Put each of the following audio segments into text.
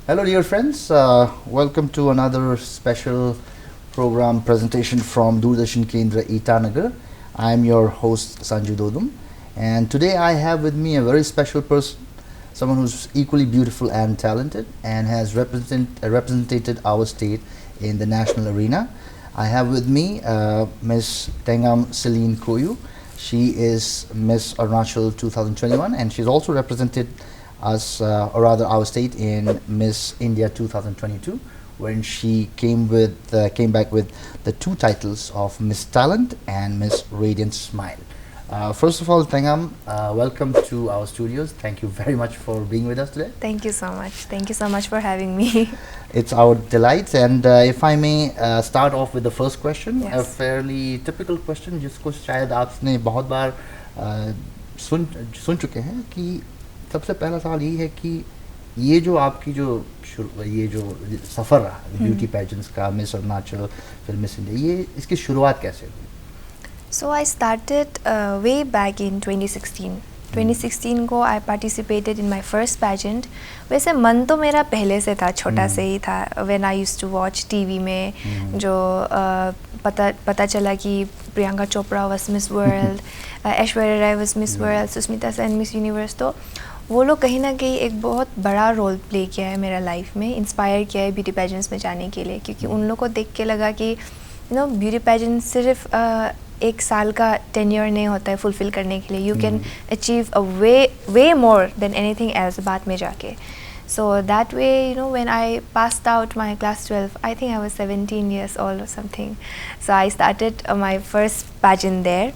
Hello, dear friends. Welcome to another special program presentation from Doordarshan Kendra Itanagar. I am your host Sanju Dodum, and today I have with me a very special person, someone who's equally beautiful and talented, and has represented our state in the national arena. I have with me Miss Tengam Celine Koyu. She is Miss Arunachal 2021, and she's also represented us, or rather our state, in Miss India 2022, when she came back with the two titles of Miss Talent and Miss Radiant Smile. First of all, Tengam, welcome to our studios. Thank you very much for being with us today. Thank you so much. Thank you so much for having me. It's our delight, and if I may start off with the first question, Yes. a fairly typical question जिसको शायद आपने बहुत बार सुन चुके हैं कि सबसे पहला सवाल यही है कि ये जो आपकी ये जो सफ़र रहा ब्यूटी पेजेंट्स का, मिस अरुणाचल, फिर मिस इंडिया, ये इसकी शुरुआत कैसे हुई? So I started way back in 2016. 2016 को I participated in my first pageant. वैसे मन तो मेरा पहले से था, छोटा से ही था. When I used to watch TV में जो पता चला कि Priyanka Chopra was Miss World, Aishwarya Rai was Miss World, Sushmita Sen Miss Universe, तो वो लोग कहीं ना कहीं एक बहुत बड़ा रोल प्ले किया है मेरा लाइफ में, इंस्पायर किया है ब्यूटी पेजेंट्स में जाने के लिए, क्योंकि उन लोग को देख के लगा कि ब्यूटी पेजेंट सिर्फ एक साल का टेन्योर नहीं होता है फुलफिल करने के लिए. You can achieve a way more than anything else बाद में जाके. So that way, when I passed out my class 12, I think I was 17 years old or something. So I started my first pageant there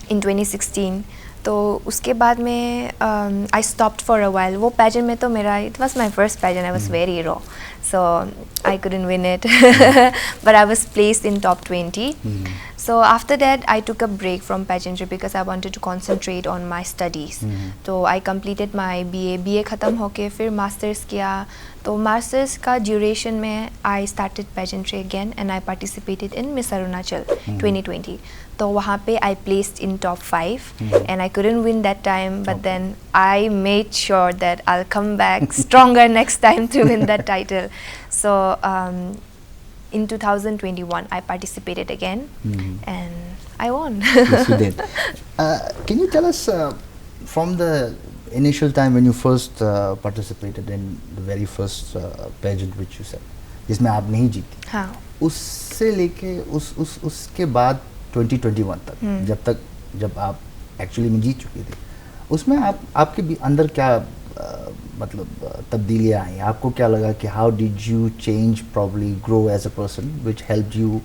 in 2016. तो उसके बाद में I stopped for a while. वो pageant में तो मेरा, it was my first pageant. I was very raw, so I couldn't win it. But I was placed in top 20. So after that, I took a break from pageantry because I wanted to concentrate on my studies. तो I completed my BA ख़त्म होके फिर masters किया. तो masters का duration में I started pageantry again and I participated in Miss Arunachal 2020. तो वहाँ पे I placed in top 5 and I couldn't win that time, but then I made sure that I'll come back stronger next time to win that title. So in 2021 I participated again and I won. Yes, you did. Can you tell us from the initial time when you first participated in the very first pageant which you said, जिसमें आप नहीं जीती, हाँ. उससे लेके उसके बाद 2021 तक जब आप एक्चुअली में जीत चुकी थी, उसमें आपके भी अंदर क्या मतलब तब्दीलियाँ आई? आपको क्या लगा कि how did you change, probably grow as a person which helped you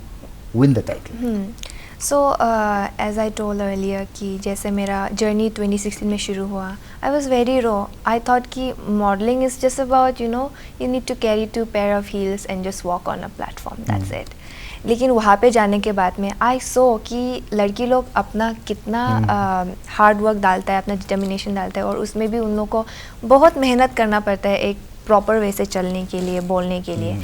win the title? So as I told earlier कि जैसे मेरा जर्नी 2016 में शुरू हुआ, I was very raw. I thought कि modeling is just about you need to carry 2 pair of heels and just walk on a platform. That's it. लेकिन वहाँ पे जाने के बाद में I saw कि लड़की लोग अपना कितना हार्ड वर्क डालता है, अपना डिटर्मिनेशन डालता है, और उसमें भी उन लोग को बहुत मेहनत करना पड़ता है एक प्रॉपर वे से चलने के लिए, बोलने के लिए.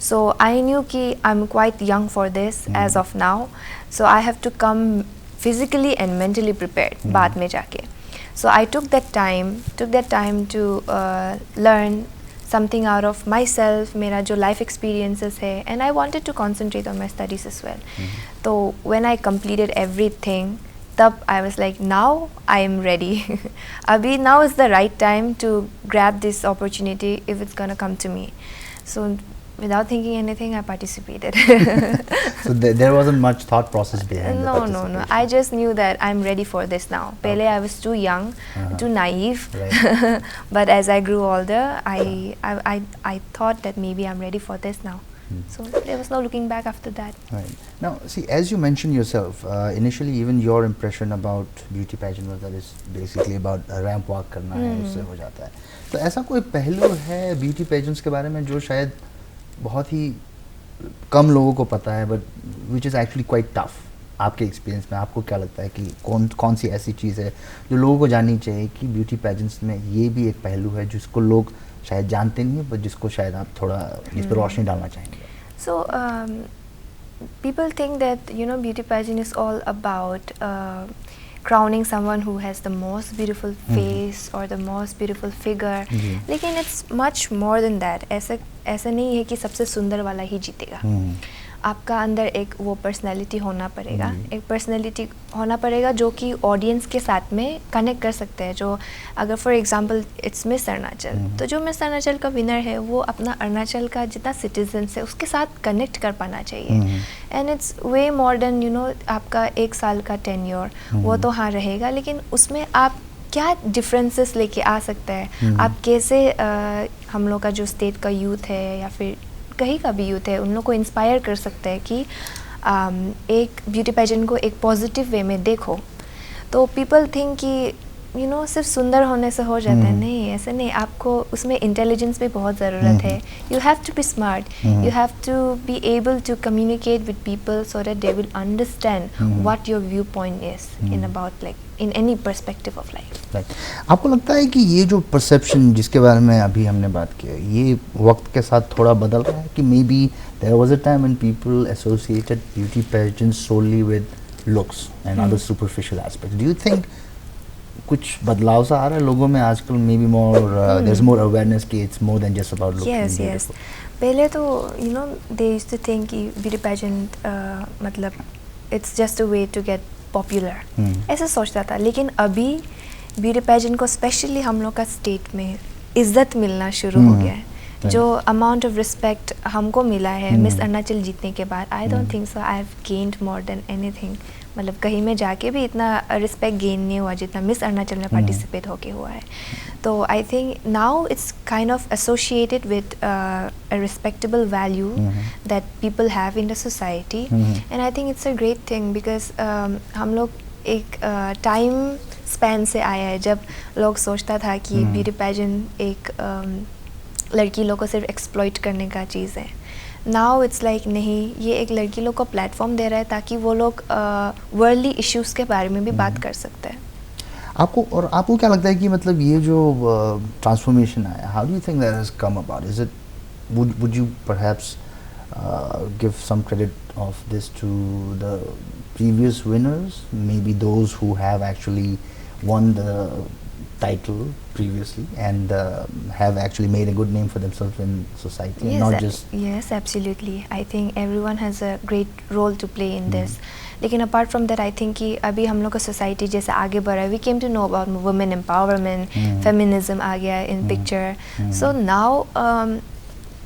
So I knew कि I'm quite young for this as of now. So I have to come physically and mentally prepared बाद में जाके. So I took that time to learn something out of myself, मेरा जो life experiences है, and I wanted to concentrate on my studies as well. So when I completed everything, तब I was like, now I am ready. अभी now is the right time to grab this opportunity if it's gonna come to me. So without thinking anything, I participated. So there wasn't much thought process behind the participation. No. I just knew that I'm ready for this now. Pehle I was too young, too naive. Right. But as I grew older, I thought that maybe I'm ready for this now. So there was no looking back after that. Right. Now, see, as you mentioned yourself, initially even your impression about beauty pageant was that it's basically about ramp walk करना है, उससे हो जाता है. तो ऐसा कोई पहलू है beauty pageants के बारे में जो शायद बहुत ही कम लोगों को पता है, but which is actually quite tough? आपके एक्सपीरियंस में आपको क्या लगता है कि कौन सी ऐसी चीज़ है जो लोगों को जाननी चाहिए कि ब्यूटी पेजेंट्स में ये भी एक पहलू है जिसको लोग शायद जानते नहीं है, बट जिसको शायद आप थोड़ा जिस पर रोशनी डालना चाहेंगे? So people think that beauty pageant is all about crowning someone who has the most beautiful face or the most beautiful figure. लेकिन it's much more than that. ऐसा नहीं है कि सबसे सुंदर वाला ही जीतेगा. आपका अंदर एक वो पर्सनैलिटी होना पड़ेगा, एक पर्सनैलिटी होना पड़ेगा जो कि ऑडियंस के साथ में कनेक्ट कर सकते हैं. जो अगर for example it's miss Arunachal, तो जो मिस अरुणाचल का विनर है वो अपना अरुणाचल का जितना सिटीजन्स है उसके साथ कनेक्ट कर पाना चाहिए. And it's way more than आपका 1 साल का टेन्योर वो तो हाँ रहेगा, लेकिन उसमें आप क्या डिफरेंसेस लेके आ सकते हैं. आप कैसे हम लोग का जो स्टेट का यूथ है या फिर कहीं का भी यूथ है उन लोग को इंस्पायर कर सकते हैं कि एक ब्यूटी पेजेंट को एक पॉजिटिव वे में देखो. तो पीपल थिंक कि सिर्फ सुंदर होने से हो जाता है. नहीं, ऐसे नहीं. आपको उसमें इंटेलिजेंस भी बहुत ज़रूरत है. You have to be smart, you have to be able to communicate with people so that they will understand what your view point is in about like in any perspective of life. आपको लगता है कि ये जो perception जिसके बारे में अभी हमने बात की है ये वक्त के साथ थोड़ा बदल रहा है कि maybe there was a time when people associated beauty pageants solely with looks and other superficial aspects. Do you think कुछ बदलाव सा आ रहा है लोगों में आजकल? Maybe more there is more awareness कि it's more than just about looking beautiful. पहले तो दे यूज्ड टू थिंक कि ब्यूटी पेजेंट मतलब it's just a way to get popular, ऐसा सोचता था. लेकिन अभी ब्यूटी पेजेंट को स्पेशली हम लोग का स्टेट में इज्जत मिलना शुरू हो गया है. जो अमाउंट ऑफ रिस्पेक्ट हमको मिला है मिस अरुणाचल जीतने के बाद, I don't think so I have gained more than anything. मतलब कहीं में जाके भी इतना रिस्पेक्ट गेन नहीं हुआ जितना मिस अरुणाचल में पार्टिसिपेट होके हुआ है. तो I think now it's kind of associated with a respectable value that people have in the society. And I think it's a great thing because हम लोग एक टाइम स्पैन से आया है जब लोग सोचता था कि ब्यूटी पेजेंट एक लड़की लोग को सिर्फ एक्सप्लॉइट करने का चीज़ है. नाउ इट्स लाइक नहीं, ये एक लड़की लोग को प्लेटफॉर्म दे रहा है ताकि वो लोग वर्ल्डली इश्यूज़ के बारे में भी बात कर सकते हैं. आपको क्या लगता है कि मतलब ये जो ट्रांसफॉर्मेशन आया, how do you think that has come about? Is it would you perhaps give some credit of this to the previous winners, maybe those who have actually won the title previously and have actually made a good name for themselves in society, yes, and not just... Yes, absolutely. I think everyone has a great role to play in this. लेकिन apart from that, I think कि अभी हम लोग का society जैसे आगे बढ़ा है, we came to know about women empowerment, feminism आ गया in picture. So now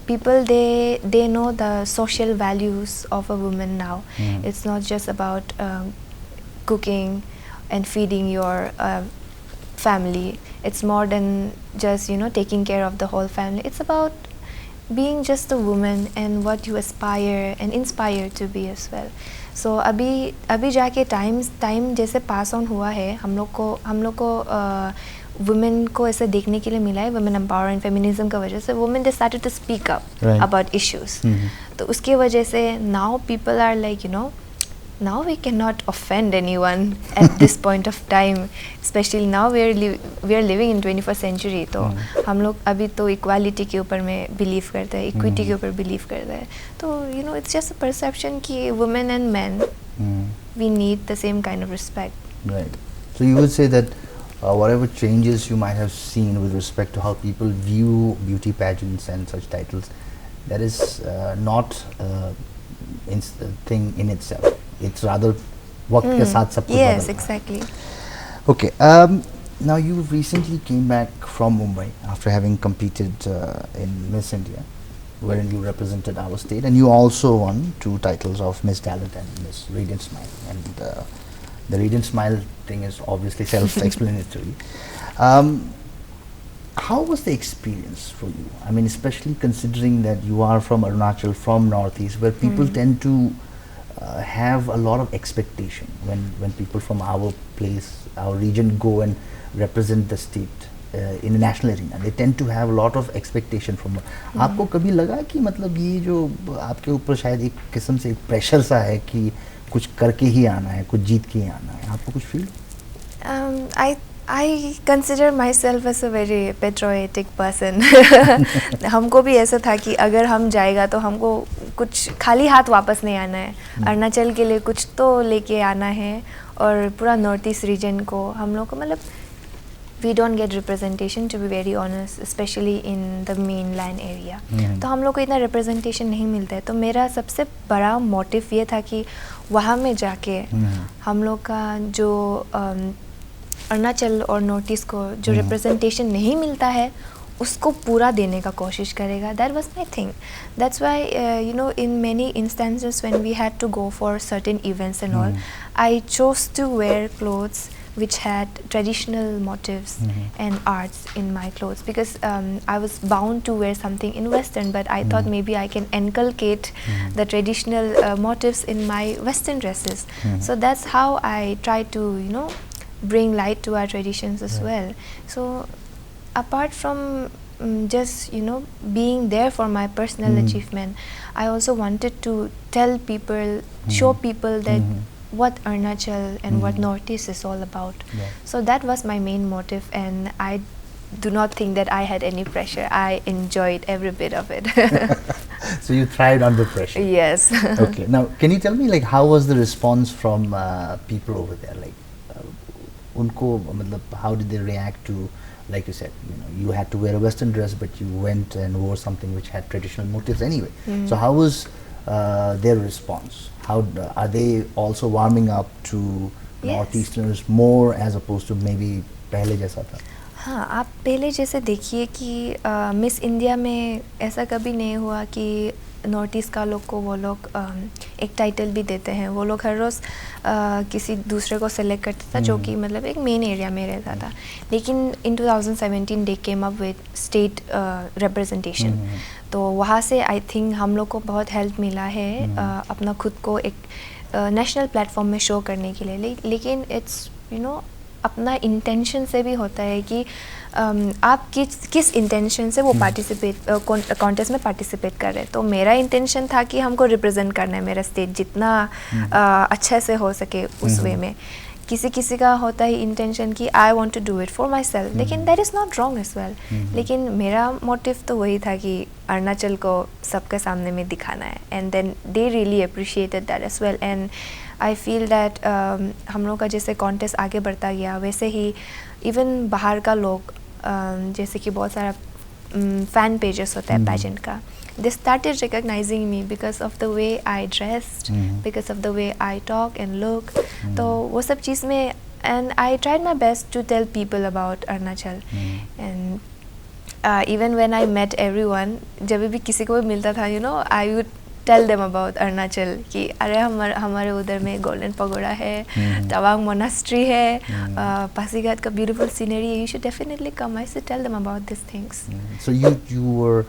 people they know the social values of a woman now. It's not just about cooking and feeding your family. It's more than just taking care of the whole family. It's about being just a woman and what you aspire and inspire to be as well. So अभी जाके time जैसे pass on हुआ है, हम लोग को women को ऐसे देखने के लिए मिला है. वुमेन एम्पावरमेंट फेमिनिज्म का वजह से women they started to speak up about issues. तो उसकी वजह से now people are like now we cannot offend anyone at this point of time, especially now we are living in 21st century. तो हम लोग अभी तो इक्वालिटी के ऊपर में बिलीव करते हैं, इक्विटी के ऊपर बिलीव करते हैं. तो it's just a perception कि women and men we need the same kind of respect. Right. So you would say that whatever changes you might have seen with respect to how people view beauty pageants and such titles, that is not a thing in itself. It's rather वक्त के साथ सब कुछ बदल रहा है. Yes, exactly. Okay. Now you recently came back from Mumbai after having competed in Miss India, wherein you represented our state, and you also won 2 titles of Miss Talent and Miss Radiant Smile. And the Radiant Smile thing is obviously self-explanatory. How was the experience for you? I mean, especially considering that you are from Arunachal, from Northeast, where people tend to have a lot of expectation when people from our place, our region go and represent the state in a national arena. They tend to have a lot of expectation from. आपको कभी लगा कि मतलब ये जो आपके ऊपर शायद एक किस्म से एक प्रेशर सा है कि कुछ करके ही आना है, कुछ जीत के ही आना है? आपको कुछ feel? I consider myself as a very patriotic person. हमको भी ऐसा था कि अगर हम जाएगा तो हमको कुछ खाली हाथ वापस नहीं आना है. अरुणाचल के लिए कुछ तो लेके आना है और पूरा नॉर्थ ईस्ट रीजन को हम लोग को मतलब we don't get representation, to be very honest, especially in the mainland area. तो हम लोग को इतना representation नहीं मिलता है. तो मेरा सबसे बड़ा मोटिव ये था कि वहाँ में जाके हम लोग का जो अरुणाचल और नॉर्थ ईस्ट को जो representation नहीं मिलता है उसको पूरा देने का कोशिश करेगा. That was my thing. That's why you know, in many instances when we had to go for certain events and all, I chose to wear clothes which had traditional motifs and arts in my clothes, because I was bound to wear something in Western, but I thought maybe I can inculcate the traditional motifs in my Western dresses. So that's how I try to, you know, bring light to our traditions as well. So apart from just, you know, being there for my personal achievement, I also wanted to tell people, show people that what Arunachal and what Northeast is all about. So that was my main motive, and I do not think that I had any pressure. I enjoyed every bit of it. So you thrived under pressure. Yes. Okay. Now, can you tell me, like, how was the response from people over there? Like, unko, matlab, how did they react to, like you said, you know, you had to wear a Western dress, but you went and wore something which had traditional motifs anyway. So how was their response? How are they also warming up to Northeasterners more as opposed to maybe पहले जैसा था? हाँ, आप पहले जैसे देखिए कि miss India में ऐसा कभी नहीं हुआ कि नॉर्थ ईस्ट का लोग को वो लोग एक टाइटल भी देते हैं. वो लोग हर रोज़ किसी दूसरे को सेलेक्ट करता था जो कि मतलब एक मेन एरिया में रहता था. लेकिन in 2017 they came up with state representation. तो वहाँ से आई थिंक हम लोग को बहुत हेल्प मिला है अपना खुद को एक नेशनल प्लेटफॉर्म में शो करने के लिए. लेकिन इट्स, यू नो, अपना इंटेंशन से भी होता है कि आप किस इंटेंशन से वो पार्टिसिपेट कॉन्टेस्ट में पार्टिसिपेट कर रहे हैं. तो मेरा इंटेंशन था कि हमको रिप्रेजेंट करना है मेरा स्टेट जितना अच्छे से हो सके उस वे में. किसी का होता है इंटेंशन कि I want to do it for myself, लेकिन that is not wrong as well. लेकिन मेरा मोटिव तो वही था कि अरुणाचल को सबके सामने में दिखाना है, and then they really appreciated that as well. And I feel that हम लोग का जैसे कॉन्टेस्ट आगे बढ़ता गया वैसे ही इवन बाहर का लोग जैसे कि बहुत सारा फ़ैन पेजेस होता है पैजेंट का, they started recognizing me because of the way I dressed, because of the way I talk and look. तो वो सब चीज़ में, and I tried my best to tell people about Arunachal. And even when I met everyone, जब भी किसी को भी मिलता था, you know, I would tell them about Arunachal कि अरे हमारे उधर में गोल्डन पगोड़ा है, तवांग मोनास्ट्री है, पासीघाट का beautiful scenery है, you should definitely come. I should tell them about these things. So you were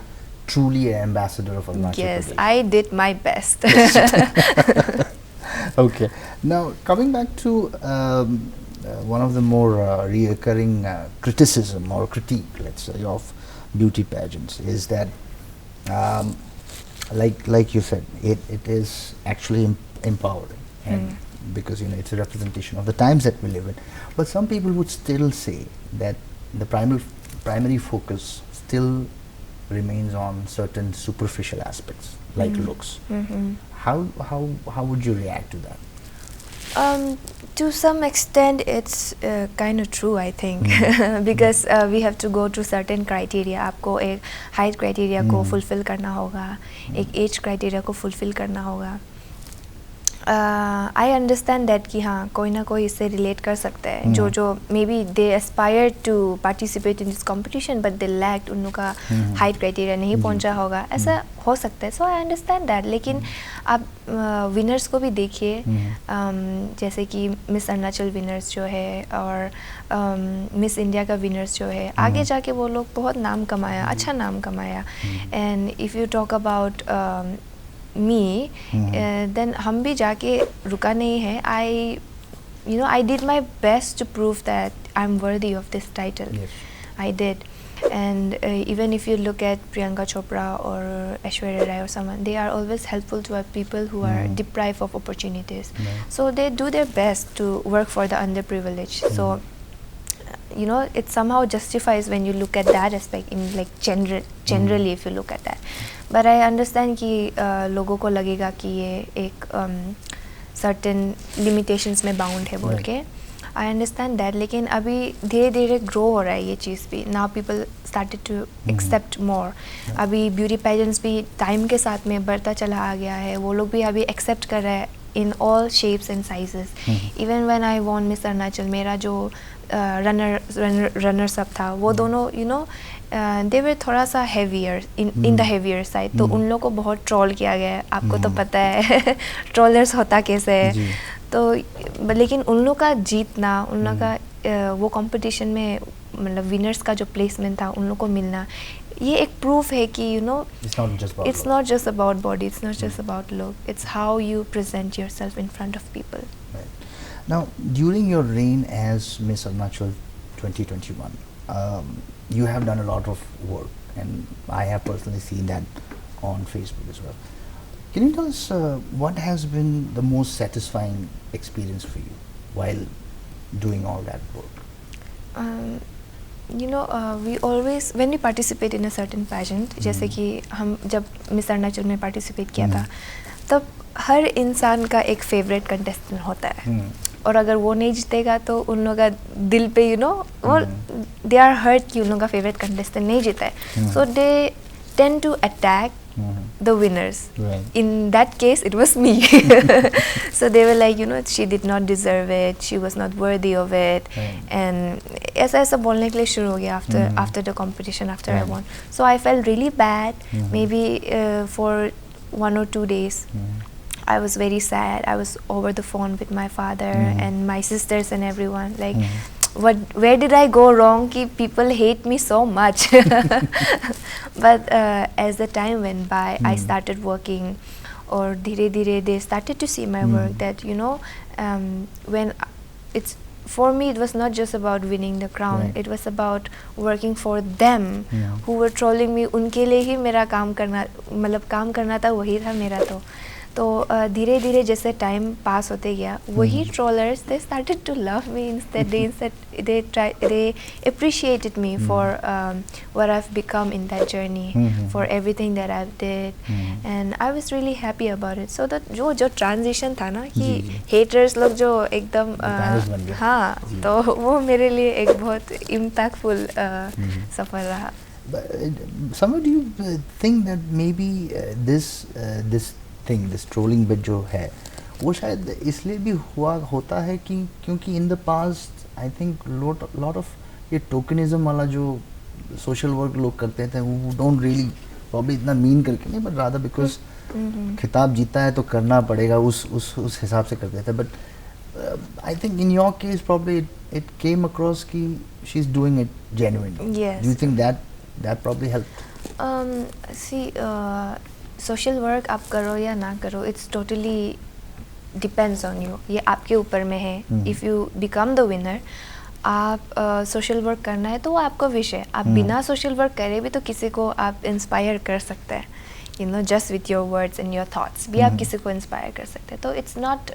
truly an ambassador of Arunachal Yes, Pradesh. I did my best. Okay. Now, coming back to one of the more reoccurring criticism or critique, let's say, of beauty pageants is that, like you said, it is actually empowering, and because, you know, it's a representation of the times that we live in. But some people would still say that the primary focus still remains on certain superficial aspects like looks. How would you react to that? To some extent it's kind of true, I think. Because we have to go through certain criteria. आपको एक height criteria को fulfill करना होगा, एक age criteria को fulfill करना होगा. I understand that कि हाँ कोई ना कोई इससे relate कर सकता है, जो maybe they aspired to participate in this competition but they lacked, उन लोग का height criteria नहीं पहुंचा होगा, ऐसा हो सकता है. So I understand that. लेकिन आप winners को भी देखिए, जैसे कि मिस अरुणाचल विनर्स जो है और मिस इंडिया का विनर्स जो है, आगे जाके वो लोग बहुत नाम कमाया, अच्छा नाम कमाया. And if you talk about me, then हम भी जाके रुका नहीं है. I did my best to prove that I'm worthy of this title. Yes. I did. And even if you look at Priyanka Chopra or Aishwarya Rai or someone, they are always helpful to our people who are deprived of opportunities. So they do their best to work for the underprivileged. So you know, it somehow justifies when you look at that aspect in like generally if you look at that. But I understand कि लोगों को लगेगा कि ये एक certain limitations में bound है बोल के, आई अंडरस्टैंड दैट. लेकिन अभी धीरे धीरे ग्रो हो रहा है ये चीज़ भी. Now people started to accept more. अभी ब्यूटी पेजेंट्स भी टाइम के साथ में बढ़ता चला आ गया है. वो लोग भी अभी एक्सेप्ट कर रहे हैं in all shapes and sizes. Even when I won Miss Arunachal, मेरा जो रनर सब था वो दोनों यू नो दे वर थोड़ा सा heavier in the heavier side. तो उन लोगों को बहुत ट्रोल किया गया है. आपको तो पता है ट्रोलर्स होता कैसे है. तो लेकिन उन लोग का जीतना, उन लोग का वो कंपटीशन में मतलब विनर्स का जो प्लेसमेंट था उन लोग को मिलना, ये एक प्रूफ है कि you know it's not just about body, it's not just about look, it's how you present yourself in front of people. Now, during your reign as Miss Arunachal 2021, you have done a lot of work, and I have personally seen that on Facebook as well. Can you tell us what has been the most satisfying experience for you while doing all that work? You know, we always, when we participate in a certain pageant, जैसे कि हम जब miss Arunachal में participate किया था, तब हर इंसान का एक फेवरेट कंटेस्टेंट होता है. और अगर वो नहीं जीतेगा तो उन लोगों का दिल पे यू नो वो दे आर हर्ट कि उन लोगों का फेवरेट कंटेस्टेंट नहीं जीता है. So they tend to attack the winners. In that case it was me. So they were like, you know, she did not deserve it, she was not worthy of it. And ऐसा बोलने के लिए शुरू हो गया after the competition, after I won. So I felt really bad. Maybe for 1 or 2 days I was very sad. I was over the phone with my father and my sisters and everyone like, where did I go wrong कि people hate me so much. But as the time went by, I started working, और धीरे धीरे they started to see my work, that you know when it's for me it was not just about winning the crown, it was about working for them who were trolling me. उनके लिए ही मेरा काम करना, मतलब काम करना था, वही था मेरा. तो धीरे धीरे जैसे टाइम पास होते गया, वही trollers they started to love me. Instead they appreciated me for what I've become in that journey, for everything that I've did, and I was really happy about it. So that जो transition था ना कि haters लोग जो एकदम हाँ, तो वो मेरे लिए एक बहुत इम्पैक्टफुल सफ़र रहा. Somewhere do you think that maybe this trolling bit जो है वो शायद इसलिए भी होता है कि क्योंकि in the past I think lot of ये टोकनिज्म वाला जो सोशल वर्क लोग करते थे वो don't really probably इतना मीन करके नहीं, but rather because खिताब जीता है तो करना पड़ेगा, उस हिसाब से करते थे. But I think in your case probably it came across कि she's doing it genuinely. Yes. Do you think that probably helped? See, social work आप करो या ना करो, it's totally depends on you. ये आपके ऊपर में है. If you become the winner, आप सोशल वर्क करना है तो वो आपका विश है. आप बिना सोशल वर्क करे भी तो किसी को आप इंस्पायर कर सकते हैं, you know, just with your words and your thoughts भी आप किसी को इंस्पायर कर सकते हैं. तो it's not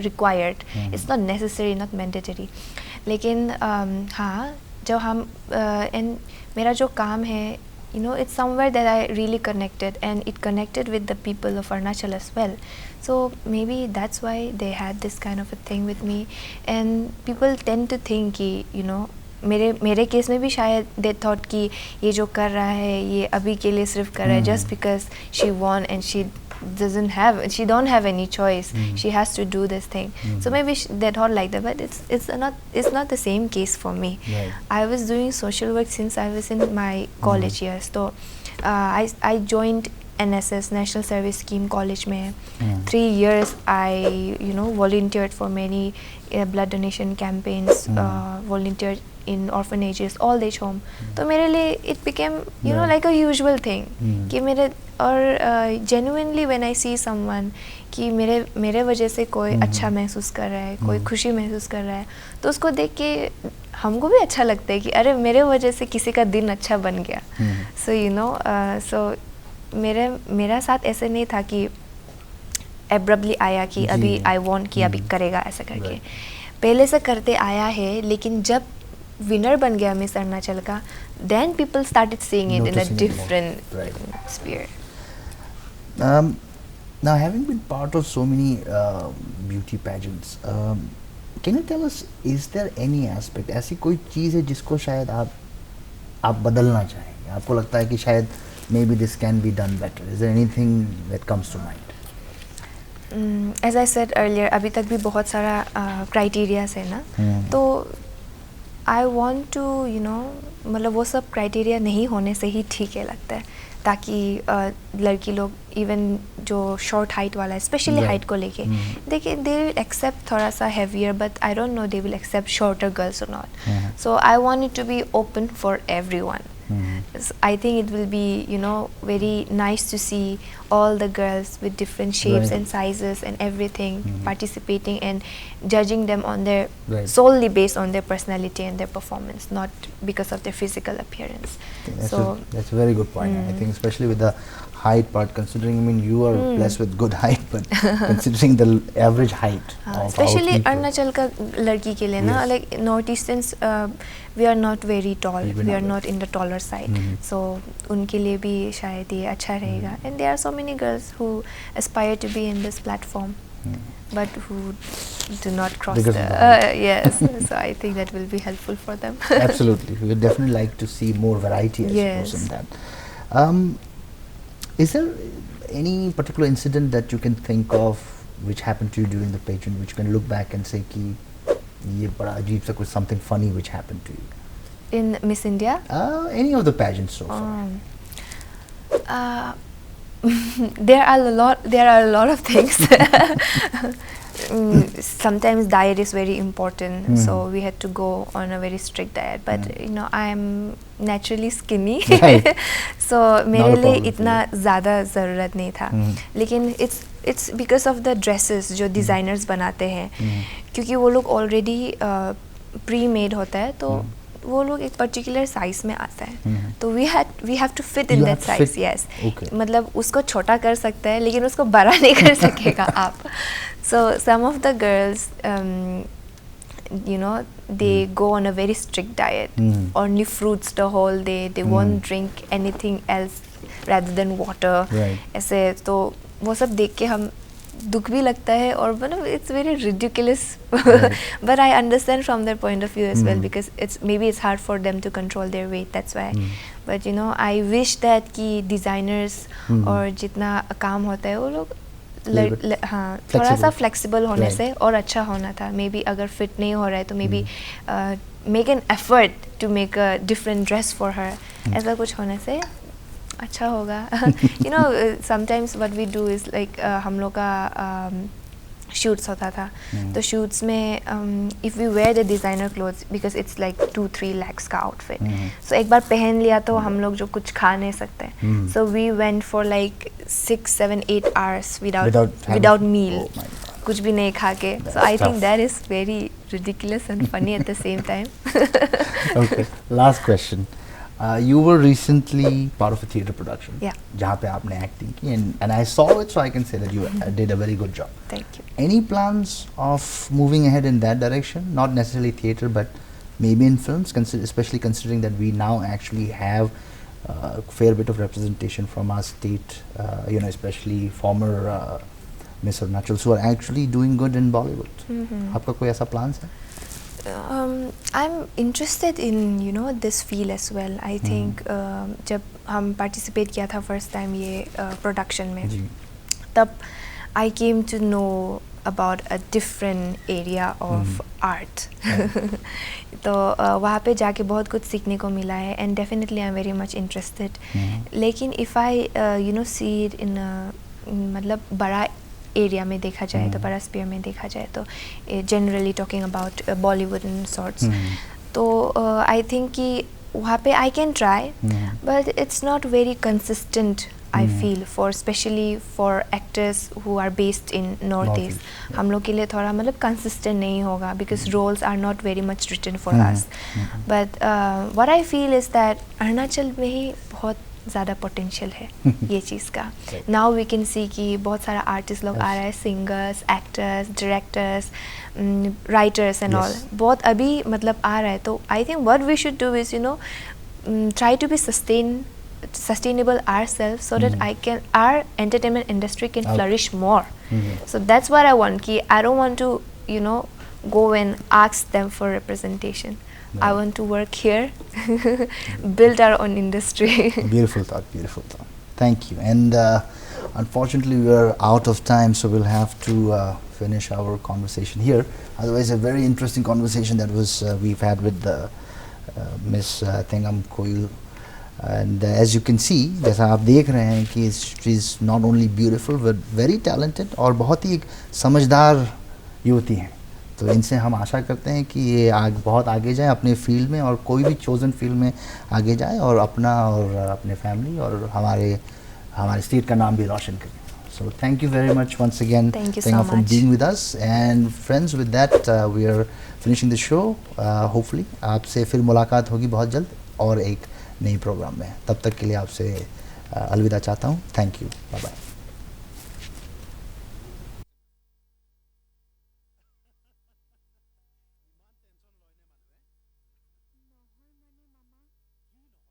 required, it's not necessary, not mandatory. लेकिन हाँ, जब हम एंड मेरा जो काम है, you know, it's somewhere that I really connected, and it connected with the people of Arunachal as well. So maybe that's why they had this kind of a thing with me, and people tend to think कि you know मेरे case में भी शायद they thought कि ये जो कर रहा है ये अभी के लिए सिर्फ कर रहा है, just because she won and she don't have any choice, she has to do this thing. So maybe they thought like that, but it's not the same case for me. I was doing social work since I was in my college years. So I joined NSS, National Service Scheme college में 3 years. I volunteered for many blood donation campaigns, volunteered in orphanages, old age home. तो मेरे लिए it became like a usual thing कि मेरे और genuinely when I see someone कि मेरे वजह से कोई अच्छा महसूस कर रहा है, कोई खुशी महसूस कर रहा है, तो उसको देख के हमको भी अच्छा लगता है कि अरे मेरे वजह से किसी का दिन अच्छा बन गया. So मेरा साथ ऐसे नहीं था कि एब्रप्टली आया कि अभी आई वांट कि अभी करेगा ऐसा करके. पहले से करते आया है, लेकिन जब विनर बन गया मिस अरुणाचल का, then people started seeing it in a different sphere. Now, having been part of so many beauty pageants, can you tell us, is there any aspect, ऐसी कोई चीज़ है जिसको शायद आप बदलना चाहेंगे, आपको लगता है कि शायद maybe this can be done better? Is there anything that comes to mind? As I said earlier, अभी तक भी बहुत सारा क्राइटेरियाज है ना, तो आई वॉन्ट टू मतलब वो सब क्राइटेरिया नहीं होने से ही ठीक है लगता है, ताकि लड़की लोग इवन जो शॉर्ट हाइट वाला है, स्पेशली हाइट को लेके देखिए, दे विल एक्सेप्ट थोड़ा सा heavier, but I don't know they will accept shorter girls और not. So I want it to be open for everyone. I think it will be very nice to see all the girls with different shapes and sizes and everything participating and judging them on their solely based on their personality and their performance, not because of their physical appearance. That's a very good point. I think especially with the height part, considering you are blessed with good height, but considering the average height of especially our people, Arunachal का लड़की के लिए ना, like North Easterns, we are not very tall, we are not in the taller side, so उनके लिए भी शायद ये अच्छा रहेगा. And there are so many girls who aspire to be in this platform, but who do not cross because the yes. So I think that will be helpful for them. Absolutely, we would definitely like to see more variety, I suppose, in that. Is there any particular incident that you can think of which happened to you during the pageant, which you can look back and say कि ये बड़ा अजीब सा कुछ, something funny which happened to you? In Miss India? Any of the pageants so far. There are a lot of things. Sometimes diet is very important, so we had to go on a very strict diet, but I'm naturally skinny. So मेरे लिए इतना ज़्यादा ज़रूरत नहीं था, लेकिन it's because of the dresses जो designers बनाते हैं, क्योंकि वो लोग already pre-made होता है, तो वो लोग एक पर्टिकुलर साइज में आता है, तो we have to fit in that size. Yes, मतलब उसको छोटा कर सकता है लेकिन उसको बड़ा नहीं कर सकेगा आप. So some of the girls they go on a very strict diet, only fruits the whole day, they won't drink anything else rather than water. ऐसे तो वो सब देख के हम दुख भी लगता है, और मतलब it's very ridiculous. But I understand from their point of view as well, because maybe it's hard for them to control their weight, that's why. But I wish that कि designers और जितना काम होता है वो लोग हाँ थोड़ा सा फ्लेक्सिबल होने से और अच्छा होना था. मे बी अगर फिट नहीं हो रहा है तो maybe make an effort to make a different dress for her, ऐसा कुछ होने से अच्छा होगा. Sometimes what we do is like हम लोग का शूट्स होता था, तो शूट्स में if we wear the designer clothes, because it's like 2-3 lakhs का आउटफिट, सो एक बार पहन लिया तो हम लोग जो कुछ खा नहीं सकते, so we went for like 6-7-8 hours without meal, कुछ भी नहीं खा के. So I think that is very ridiculous and funny at the same time. Okay, last question. You were recently part of a theatre production. Yeah. जहाँ पे आपने acting की, and I saw it, so I can say that you did a very good job. Thank you. Any plans of moving ahead in that direction? Not necessarily theatre, but maybe in films, especially considering that we now actually have a fair bit of representation from our state, especially former Miss Arunachal, who are actually doing good in Bollywood. आपका कोई ऐसा plans है? I'm interested in this field as well. I think जब हम participate किया था first time ये production में, तब I came to know about a different area of art. तो वहाँ पे जाके बहुत कुछ सीखने को मिला है, and definitely I'm very much interested. लेकिन if I see it in मतलब बड़ा एरिया में देखा जाए तो, बड़ा स्पीयर में देखा जाए तो, generally talking about Bollywood and sorts, तो आई थिंक कि वहाँ पे I can try, but it's not very consistent I feel, for specially for actors who are based in north east. हम लोग के लिए थोड़ा मतलब कंसिस्टेंट नहीं होगा, because roles are not very much written for us. But what I feel is that Arunachal में ही बहुत ज़्यादा पोटेंशियल है ये चीज़ का. नाउ वी कैन सी कि बहुत सारा आर्टिस्ट लोग आ रहा है, singers, actors, directors, writers and all, बहुत अभी मतलब आ रहा है. तो I think what we should do is try to be sustain sustainable ourselves so that our entertainment industry can Okay. flourish more. Mhm. So that's what I want. Ki I don't want to, go and ask them for representation. I Right. want to work here, build our own industry. Beautiful thought, beautiful thought. Thank you. And unfortunately, we are out of time, so we'll have to finish our conversation here. Otherwise, a very interesting conversation that was we've had with Miss Tengam Koyu. And as you can see, जैसा आप देख रहे हैं कि she is not only beautiful but very talented और बहुत ही एक समझदार युवती हैं. तो इनसे हम आशा करते हैं कि ये बहुत आगे जाए अपने फील्ड में और कोई भी चोजन फील्ड में आगे जाए और अपना और अपने फैमिली और हमारे स्टेट का नाम भी रोशन करें. So thank you very much once again. Thank you so Tengam, for much. being with us. And friends, with that we are finishing the show. Hopefully आपसे फिर मुलाकात होगी बहुत जल्द और एक नई प्रोग्राम में. तब तक के लिए आपसे अलविदा चाहता हूँ. Thank you. Bye bye.